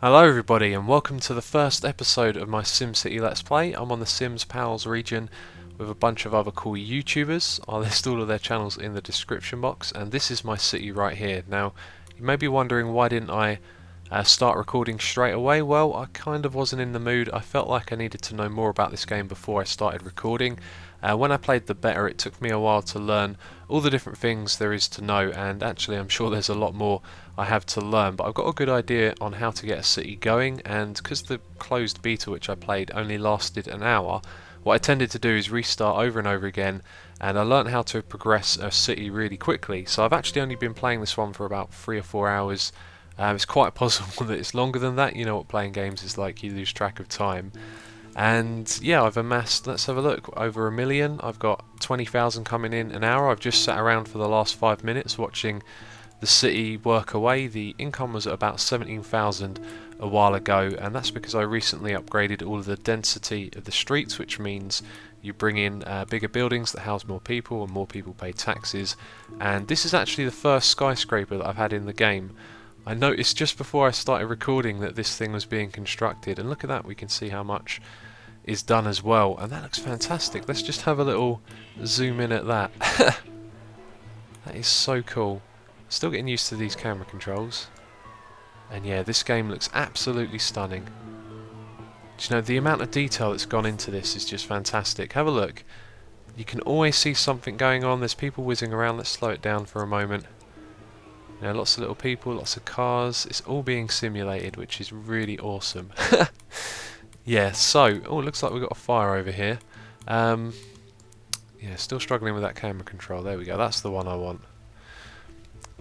Hello everybody and welcome to the first episode of my SimCity Let's Play. I'm on the Sims Pals region with a bunch of other cool YouTubers. I'll list all of their channels in the description box, and this is my city right here. Now, you may be wondering why didn't I start recording straight away. Well, I kind of wasn't in the mood. I felt like I needed to know more about this game before I started recording. When I played the beta, it took me a while to learn all the different things there is to know, and actually I'm sure there's a lot more I have to learn, but I've got a good idea on how to get a city going, and because the closed beta which I played only lasted an hour, what I tended to do is restart over and over again, and I learned how to progress a city really quickly. So I've actually only been playing this one for about 3 or 4 hours. It's quite possible that it's longer than that. You know what playing games is like, you lose track of time. And yeah, I've amassed, let's have a look, over 1 million. I've got 20,000 coming in an hour. I've just sat around for the last 5 minutes watching the city work away. The income was at about 17,000 a while ago, and that's because I recently upgraded all of the density of the streets, which means you bring in bigger buildings that house more people, and more people pay taxes. And this is actually the first skyscraper that I've had in the game. I noticed just before I started recording that this thing was being constructed, and look at that, we can see how much is done as well, and that looks fantastic. Let's just have a little zoom in at that. That is so cool. Still getting used to these camera controls, and yeah, this game looks absolutely stunning. Do you know, the amount of detail that's gone into this is just fantastic. Have a look. You can always see something going on. There's people whizzing around. Let's slow it down for a moment. You know, lots of little people, lots of cars. It's all being simulated, which is really awesome. Yeah, so, oh, it looks like we've got a fire over here. Yeah, still struggling with that camera control. There we go, that's the one I want.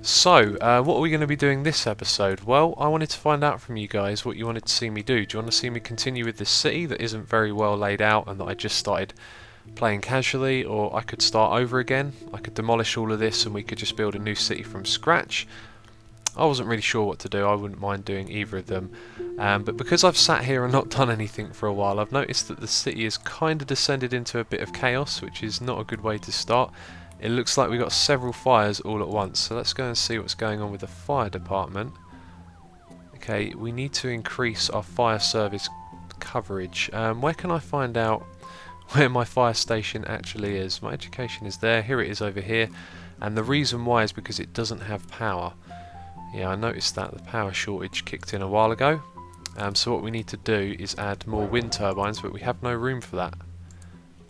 So, what are we going to be doing this episode? Well, I wanted to find out from you guys what you wanted to see me do. Do you want to see me continue with this city that isn't very well laid out and that I just started playing casually, or I could start over again? I could demolish all of this and we could just build a new city from scratch. I wasn't really sure what to do. I wouldn't mind doing either of them, but because I've sat here and not done anything for a while, I've noticed that the city has kind of descended into a bit of chaos, which is not a good way to start. It looks like we've got several fires all at once, so let's go and see what's going on with the fire department. Okay, we need to increase our fire service coverage. Where can I find out where my fire station actually is? My education is there. Here it is over here, and the reason why is because it doesn't have power. Yeah, I noticed that the power shortage kicked in a while ago. So what we need to do is add more wind turbines, but we have no room for that.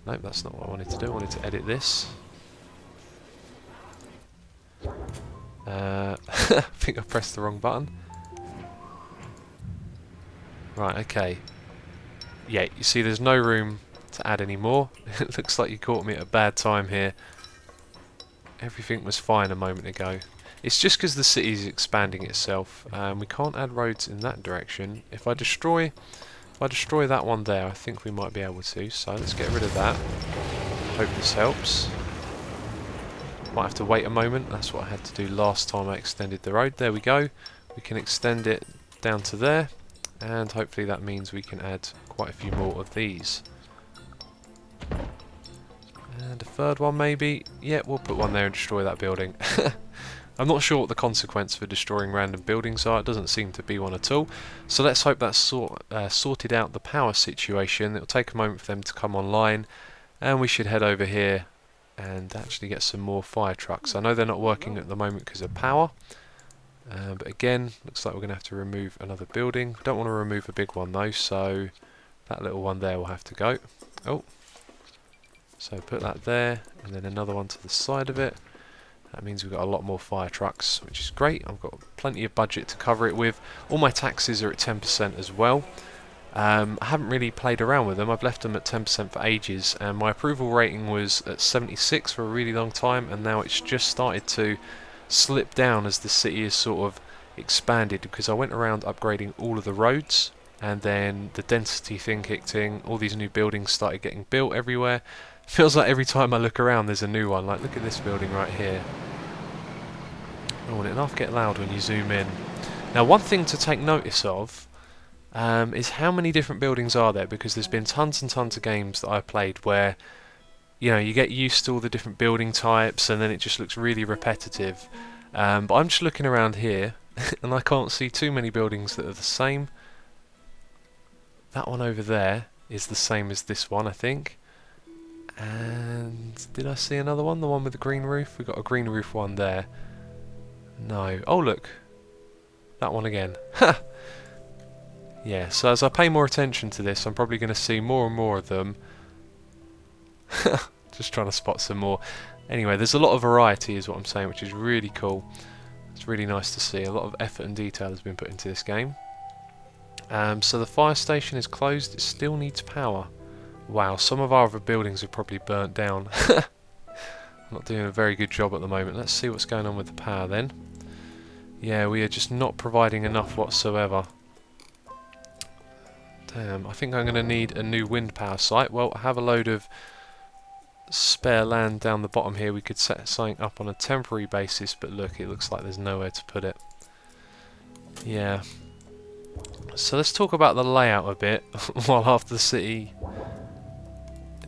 Nope, that's not what I wanted to do. I wanted to edit this. I think I pressed the wrong button. Right, okay. Yeah, you see there's no room to add any more. It looks like you caught me at a bad time here. Everything was fine a moment ago. It's just because the city is expanding itself. We can't add roads in that direction. If I destroy that one there, I think we might be able to. So let's get rid of that. Hope this helps. Might have to wait a moment. That's what I had to do last time I extended the road. There we go. We can extend it down to there, and hopefully that means we can add quite a few more of these. And a third one maybe. Yeah, we'll put one there and destroy that building. I'm not sure what the consequence for destroying random buildings are. It doesn't seem to be one at all. So let's hope that's sorted out the power situation. It'll take a moment for them to come online, and we should head over here and actually get some more fire trucks. I know they're not working at the moment because of power, but again, looks like we're going to have to remove another building. Don't want to remove a big one though, so that little one there will have to go. Oh, so put that there, and then another one to the side of it. That means we've got a lot more fire trucks, which is great. I've got plenty of budget to cover it with. All my taxes are at 10% as well. I haven't really played around with them. I've left them at 10% for ages, and my approval rating was at 76 for a really long time, and now it's just started to slip down as the city is sort of expanded, because I went around upgrading all of the roads, and then the density thing kicked in. All these new buildings started getting built everywhere. Feels like every time I look around there's a new one. Like, look at this building right here. Oh, and it'll get loud when you zoom in. Now, one thing to take notice of is how many different buildings are there, because there's been tons and tons of games that I've played where, you know, you get used to all the different building types and then it just looks really repetitive. But I'm just looking around here and I can't see too many buildings that are the same. That one over there is the same as this one, I think. And did I see another one? The one with the green roof? We've got a green roof one there. No. Oh, look. That one again. Ha! Yeah, so as I pay more attention to this, I'm probably going to see more and more of them. Just trying to spot some more. Anyway, there's a lot of variety is what I'm saying, which is really cool. It's really nice to see. A lot of effort and detail has been put into this game. So the fire station is closed. It still needs power. Wow, some of our other buildings are probably burnt down. I'm not doing a very good job at the moment. Let's see what's going on with the power then. Yeah, we are just not providing enough whatsoever. Damn, I think I'm going to need a new wind power site. Well, I have a load of spare land down the bottom here. We could set something up on a temporary basis, but look, it looks like there's nowhere to put it. Yeah. So let's talk about the layout a bit while half the city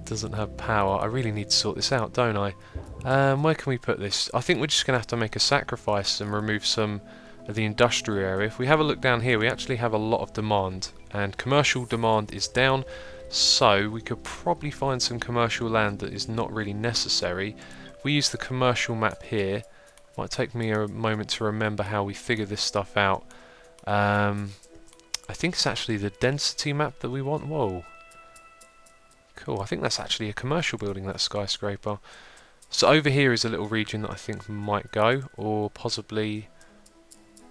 doesn't have power. I really need to sort this out, don't I? Where can we put this? I think we're just going to have to make a sacrifice and remove some of the industrial area. If we have a look down here, we actually have a lot of demand, and commercial demand is down, so we could probably find some commercial land that is not really necessary. If we use the commercial map here, it might take me a moment to remember how we figure this stuff out. I think it's actually the density map that we want. Whoa. Cool, I think that's actually a commercial building, that skyscraper. So over here is a little region that I think might go, or possibly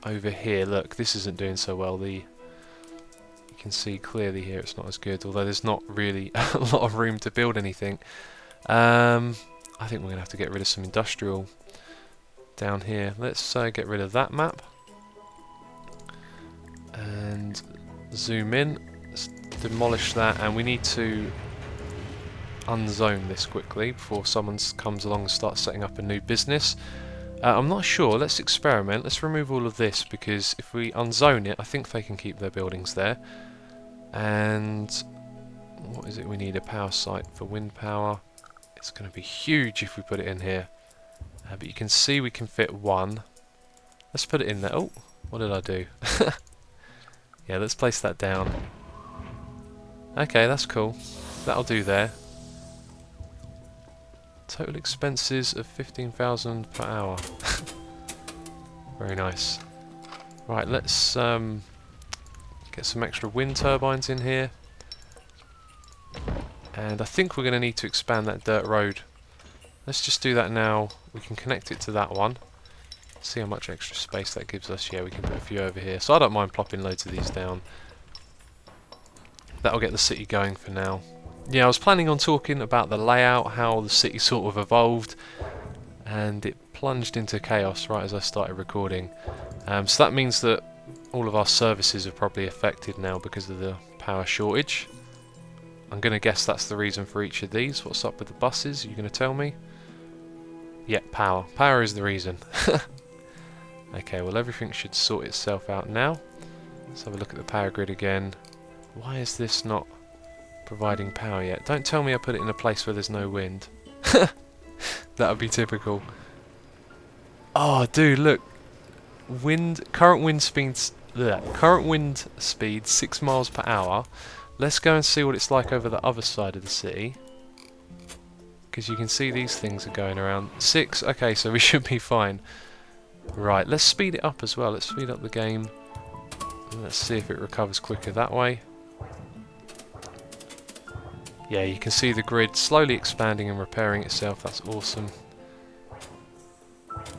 over here. Look, this isn't doing so well. You can see clearly here it's not as good, although there's not really a lot of room to build anything. I think we're going to have to get rid of some industrial down here. Let's get rid of that map and zoom in. Let's demolish that, and we need to unzone this quickly before someone comes along and starts setting up a new business. I'm not sure. Let's experiment. Let's remove all of this, because if we unzone it, I think they can keep their buildings there. And what is it? We need a power site for wind power. It's going to be huge if we put it in here. But you can see we can fit one. Let's put it in there. Oh, what did I do? Yeah, let's place that down. Okay, that's cool. That'll do there. Total expenses of 15,000 per hour. Very nice. Right, let's get some extra wind turbines in here. And I think we're going to need to expand that dirt road. Let's just do that now. We can connect it to that one. See how much extra space that gives us. Yeah, we can put a few over here. So I don't mind plopping loads of these down. That'll get the city going for now. Yeah, I was planning on talking about the layout, how the city sort of evolved, and it plunged into chaos right as I started recording. So that means that all of our services are probably affected now because of the power shortage. I'm going to guess that's the reason for each of these. What's up with the buses? Are you going to tell me? Yeah, power. Power is the reason. Okay, well everything should sort itself out now. Let's have a look at the power grid again. Why is this not providing power yet? Don't tell me I put it in a place where there's no wind. That would be typical. Oh, dude, look. Current wind speed 6 miles per hour. Let's go and see what it's like over the other side of the city, because you can see these things are going around. 6. Okay, so we should be fine. Right, let's speed it up as well. Let's speed up the game. And let's see if it recovers quicker that way. Yeah, you can see the grid slowly expanding and repairing itself. That's awesome.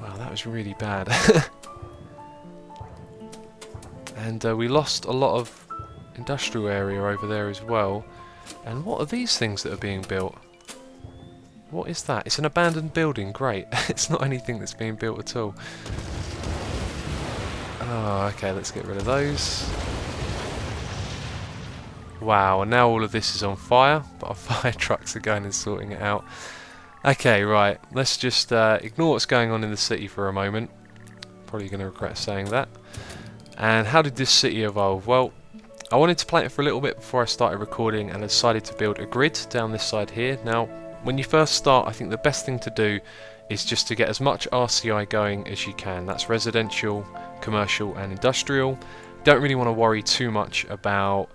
Wow, that was really bad. And we lost a lot of industrial area over there as well. And what are these things that are being built? What is that? It's an abandoned building. Great. It's not anything that's being built at all. Oh, okay, let's get rid of those. Wow, and now all of this is on fire, but our fire trucks are going and sorting it out. Okay, right, let's just ignore what's going on in the city for a moment. Probably going to regret saying that. And how did this city evolve? Well, I wanted to play it for a little bit before I started recording, and I decided to build a grid down this side here. Now, when you first start, I think the best thing to do is just to get as much RCI going as you can. That's residential, commercial and industrial. Don't really want to worry too much about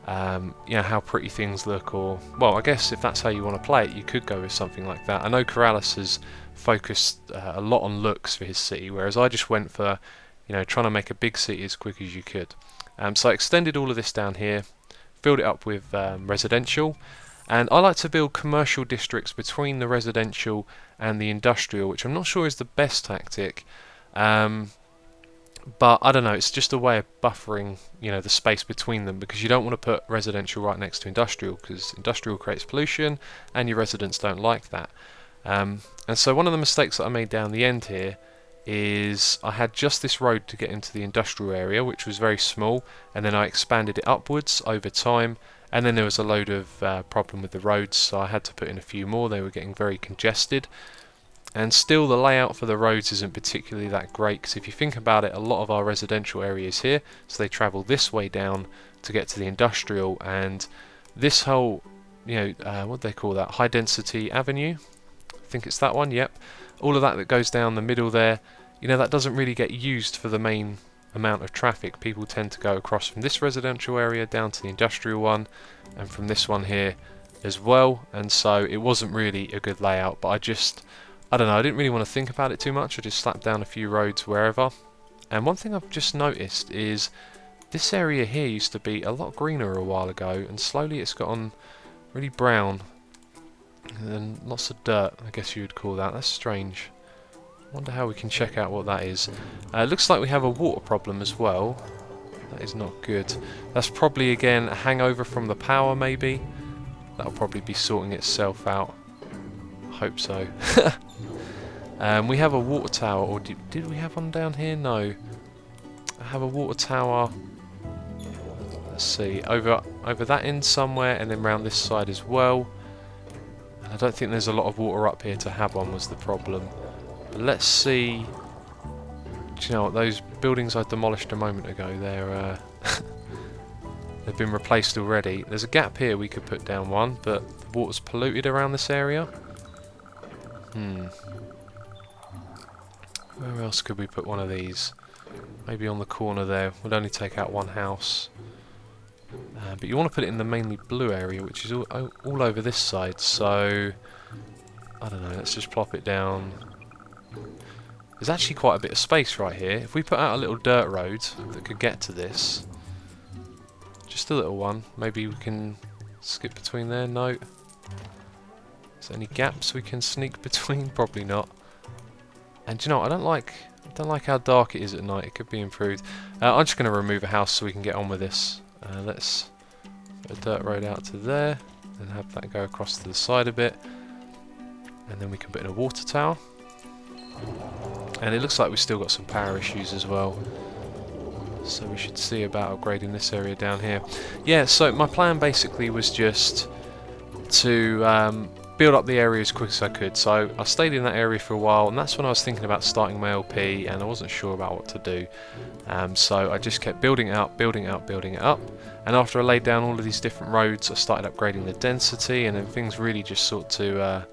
you know, how pretty things look, or, well, I guess if that's how you want to play it, you could go with something like that. I know Corrales has focused a lot on looks for his city, whereas I just went for, you know, trying to make a big city as quick as you could. So I extended all of this down here, filled it up with residential, and I like to build commercial districts between the residential and the industrial, which I'm not sure is the best tactic. But I don't know, it's just a way of buffering, you know, the space between them, because you don't want to put residential right next to industrial, because industrial creates pollution and your residents don't like that. And so one of the mistakes that I made down the end here is I had just this road to get into the industrial area, which was very small, and then I expanded it upwards over time, and then there was a load of problem with the roads, so I had to put in a few more. They were getting very congested. And still, the layout for the roads isn't particularly that great, because if you think about it, a lot of our residential areas here, so they travel this way down to get to the industrial, and this whole, you know, what do they call that, high density avenue, I think it's that one, yep, all of that goes down the middle there, you know, that doesn't really get used for the main amount of traffic. People tend to go across from this residential area down to the industrial one, and from this one here as well, and so it wasn't really a good layout. But I don't know, I didn't really want to think about it too much. I just slapped down a few roads wherever. And one thing I've just noticed is this area here used to be a lot greener a while ago, and slowly it's gotten really brown and lots of dirt, I guess you would call that. That's strange. I wonder how we can check out what that is. It looks like we have a water problem as well. That is not good. That's probably, again, a hangover from the power, maybe. That'll probably be sorting itself out. I hope so. We have a water tower, or did we have one down here? No. I have a water tower. Let's see, over that end somewhere, and then round this side as well. I don't think there's a lot of water up here to have one, was the problem. But let's see. Do you know what, those buildings I demolished a moment ago, they're they've been replaced already. There's a gap here, we could put down one, but the water's polluted around this area. Where else could we put one of these? Maybe on the corner there. Would only take out one house. But you want to put it in the mainly blue area, which is all over this side. So I don't know. Let's just plop it down. There's actually quite a bit of space right here. If we put out a little dirt road that could get to this, just a little one. Maybe we can skip between there. No. Is there any gaps we can sneak between? Probably not. And do you know what? I don't like how dark it is at night. It could be improved. I'm just going to remove a house so we can get on with this. Let's put a dirt road out to there, and have that go across to the side a bit, and then we can put in a water tower. And it looks like we've still got some power issues as well, so we should see about upgrading this area down here. Yeah, so my plan basically was just to build up the area as quick as I could. So I stayed in that area for a while, and that's when I was thinking about starting my LP, and I wasn't sure about what to do. So I just kept building it up, building it up, building it up, and after I laid down all of these different roads, I started upgrading the density, and then things really just sort to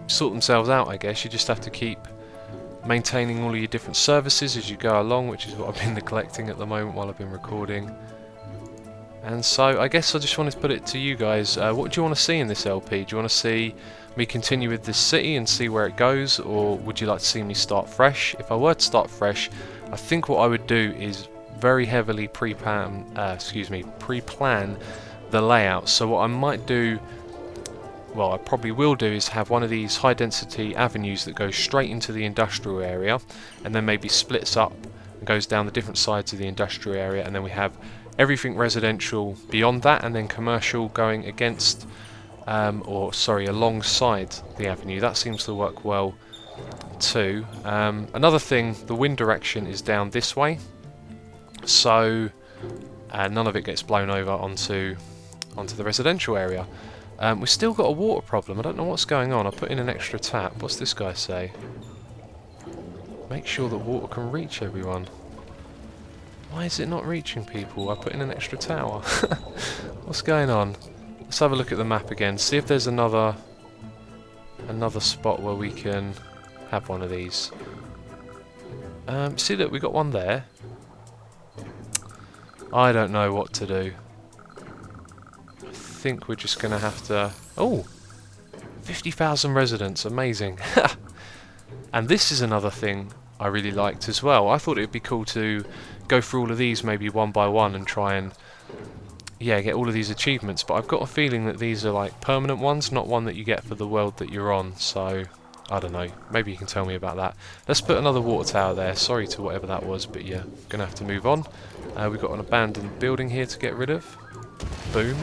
sort themselves out, I guess. You just have to keep maintaining all of your different services as you go along, which is what I've been neglecting at the moment while I've been recording. And so I guess I just wanted to put it to you guys, what do you want to see in this LP? Do you want to see me continue with this city and see where it goes, or would you like to see me start fresh? If I were to start fresh, I think what I would do is very heavily pre-plan the layout. So what I might do, well, I probably will do, is have one of these high density avenues that goes straight into the industrial area, and then maybe splits up and goes down the different sides of the industrial area, and then we have everything residential beyond that, and then commercial going against, alongside the avenue. That seems to work well too. Another thing, the wind direction is down this way, so none of it gets blown over onto the residential area. We've still got a water problem. I don't know what's going on. I put in an extra tap. What's this guy say? Make sure that water can reach everyone. Why is it not reaching people? I put in an extra tower. What's going on? Let's have a look at the map again. See if there's another spot where we can have one of these. See, look, we got one there. I don't know what to do. I think we're just going to have to... Oh! 50,000 residents, amazing. And this is another thing I really liked as well. I thought it would be cool to go through all of these maybe one by one and try and, yeah, get all of these achievements. But I've got a feeling that these are like permanent ones, not one that you get for the world that you're on. So, I don't know. Maybe you can tell me about that. Let's put another water tower there. Sorry to whatever that was, but yeah, going to have to move on. We've got an abandoned building here to get rid of. Boom.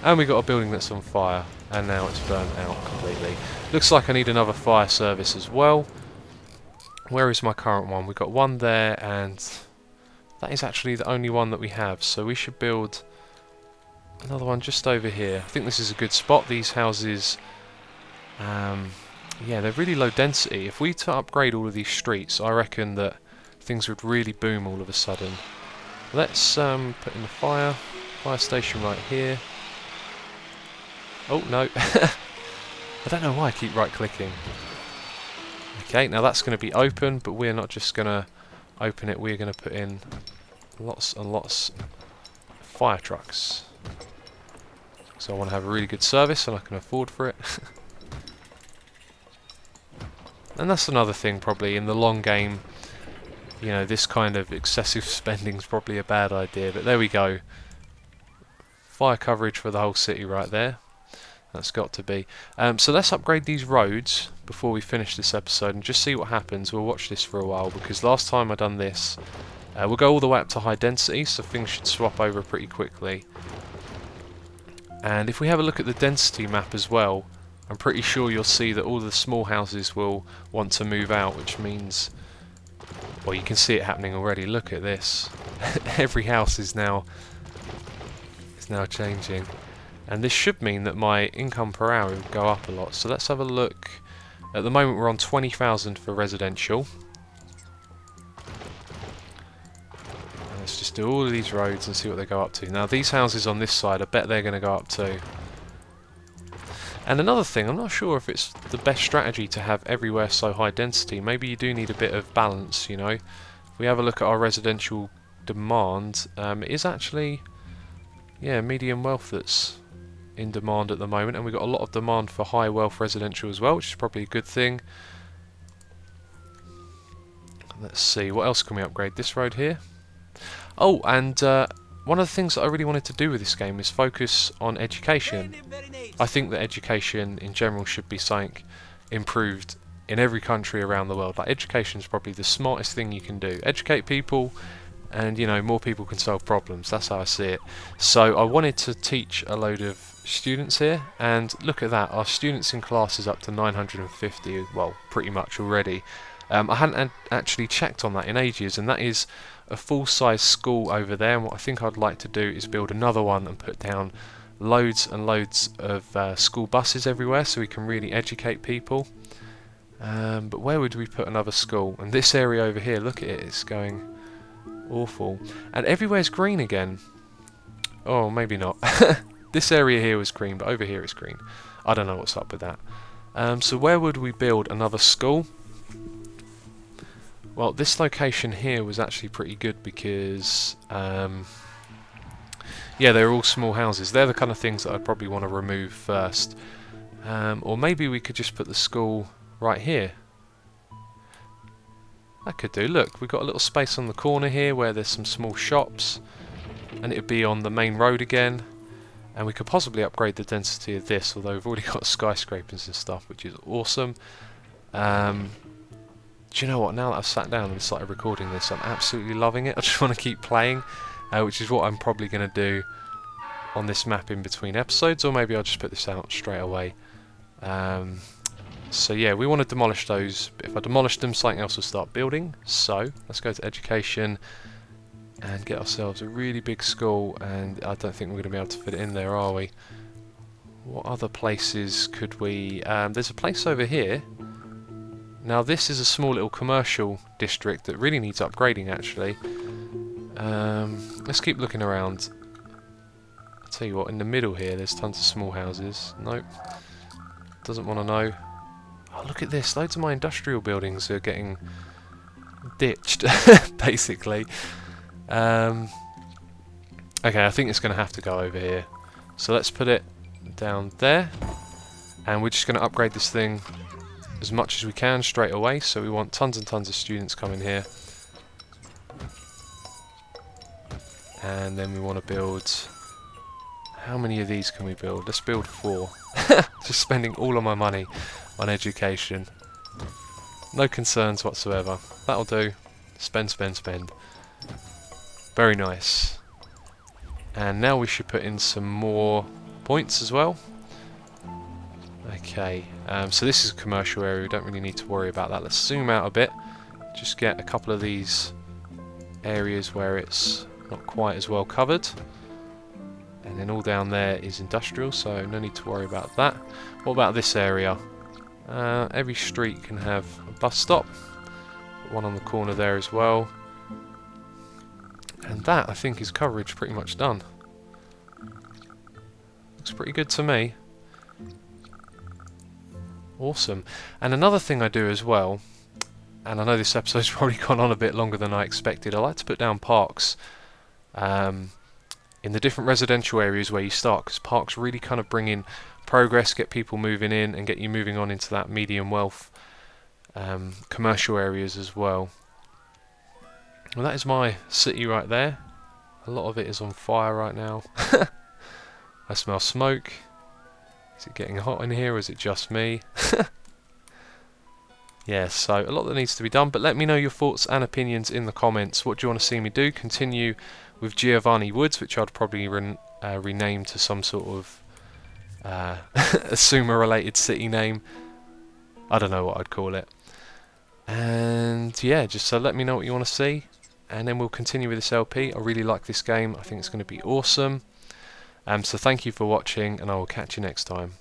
And we got a building that's on fire, and now it's burnt out completely. Looks like I need another fire service as well. Where is my current one? We've got one there, and that is actually the only one that we have. So we should build another one just over here. I think this is a good spot. These houses, yeah, they're really low density. If we to upgrade all of these streets, I reckon that things would really boom all of a sudden. Let's put in the fire station right here. Oh, no. I don't know why I keep right-clicking. Okay, now that's going to be open, but we're not just going to open it. We're going to put in lots and lots of fire trucks. So I want to have a really good service, and I can afford for it. And that's another thing, probably, in the long game. You know, this kind of excessive spending is probably a bad idea, but there we go. Fire coverage for the whole city right there. That's got to be. So let's upgrade these roads before we finish this episode and just see what happens. We'll watch this for a while, because last time I done this, we'll go all the way up to high density, so things should swap over pretty quickly. And if we have a look at the density map as well, I'm pretty sure you'll see that all the small houses will want to move out, which means, well, you can see it happening already. Look at this. Every house is now changing. And this should mean that my income per hour will go up a lot. So let's have a look. At the moment we're on 20,000 for residential. And let's just do all of these roads and see what they go up to. Now these houses on this side, I bet they're going to go up too. And another thing, I'm not sure if it's the best strategy to have everywhere so high density. Maybe you do need a bit of balance, you know. If we have a look at our residential demand, it is actually, yeah, medium wealth that's in demand at the moment, and we've got a lot of demand for high wealth residential as well, which is probably a good thing. Let's see, what else can we upgrade? This road here. Oh, and one of the things that I really wanted to do with this game is focus on education. I think that education in general should be something improved in every country around the world. Like, education is probably the smartest thing you can do. Educate people, and you know, more people can solve problems. That's how I see it. So I wanted to teach a load of students here, and look at that, our students in class is up to 950, well, pretty much already. I hadn't actually checked on that in ages, and that is a full-size school over there, and what I think I'd like to do is build another one and put down loads and loads of school buses everywhere so we can really educate people. But where would we put another school? And this area over here, look at it, it's going awful. And everywhere's green again. Oh, maybe not. This area here was green, but over here it's green. I don't know what's up with that. So where would we build another school? Well, this location here was actually pretty good because, yeah, they're all small houses. They're the kind of things that I'd probably want to remove first. Or maybe we could just put the school right here. That could do. Look, we've got a little space on the corner here where there's some small shops, and it'd be on the main road again. And we could possibly upgrade the density of this, although we've already got skyscrapers and stuff, which is awesome. Do you know what? Now that I've sat down and started recording this, I'm absolutely loving it. I just want to keep playing, which is what I'm probably going to do on this map in between episodes, or maybe I'll just put this out straight away. So yeah, we want to demolish those, but if I demolish them, something else will start building. So let's go to education and get ourselves a really big school, and I don't think we're going to be able to fit it in there, are we? What other places could we... there's a place over here. Now this is a small little commercial district that really needs upgrading, actually. Let's keep looking around. I'll tell you what, in the middle here there's tons of small houses. Nope. Doesn't want to know. Oh, look at this, loads of my industrial buildings are getting ditched, basically. Okay, I think it's going to have to go over here. So let's put it down there. And we're just going to upgrade this thing as much as we can straight away. So we want tons and tons of students coming here. And then we want to build... How many of these can we build? Let's build 4. Just spending all of my money on education. No concerns whatsoever. That'll do. Spend, spend, spend. Very nice. And now we should put in some more points as well. Okay, so this is a commercial area. We don't really need to worry about that. Let's zoom out a bit. Just get a couple of these areas where it's not quite as well covered. And then all down there is industrial, so no need to worry about that. What about this area? Every street can have a bus stop. One on the corner there as well. And that, I think, is coverage pretty much done. Looks pretty good to me. Awesome. And another thing I do as well, and I know this episode's probably gone on a bit longer than I expected, I like to put down parks in the different residential areas where you start, because parks really kind of bring in progress, get people moving in, and get you moving on into that medium wealth commercial areas as well. Well, that is my city right there. A lot of it is on fire right now. I smell smoke. Is it getting hot in here, or is it just me? Yeah, so a lot that needs to be done, but let me know your thoughts and opinions in the comments. What do you want to see me do? Continue with Giovanni Woods, which I'd probably rename to some sort of a Sumer-related city name. I don't know what I'd call it. And yeah, just so let me know what you want to see, and then we'll continue with this LP. I really like this game. I think it's going to be awesome. So thank you for watching, and I will catch you next time.